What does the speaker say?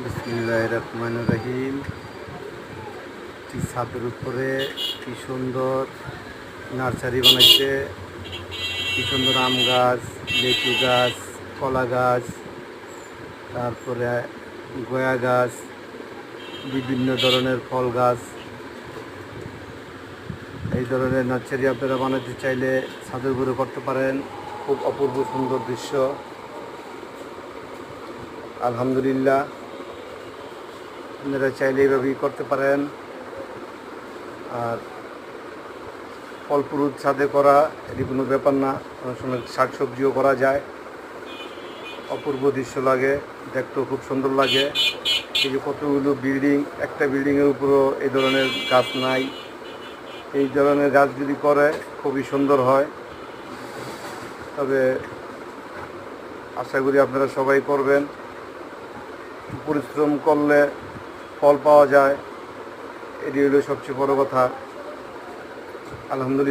বিসমিল্লাহির রহমানির রহিম। ছাদের উপরে কি সুন্দর নার্সারি বানাইছে, কি সুন্দর আম গাছ, লিচু গাছ, কলা গাছ, তারপরে গয়া গাছ, বিভিন্ন ধরনের ফল গাছ। এই ধরনের নার্সারি আপনারা বানাতে চাইলে ছাদের উপরে করতে পারেন। খুব অপূর্ব সুন্দর দৃশ্য। আলহামদুলিল্লাহ, আপনারা চাইলে এইভাবেই করতে পারেন। আর ফল ফ্রুট ছাদে করা এটি কোনো ব্যাপার না, অনেক সময় শাকসবজিও করা যায়। অপূর্ব দৃশ্য লাগে, দেখতেও খুব সুন্দর লাগে। এই যে কতগুলো বিল্ডিং, একটা বিল্ডিংয়ের উপরও এই ধরনের গাছ নাই। এই ধরনের গাছ যদি করে খুবই সুন্দর হয়। তবে আশা করি আপনারা সবাই করবেন। পরিশ্রম করলে ফল পাওয়া যায়, এটি হলো সবচেয়ে বড় কথা। আলহামদুলিল্লাহ।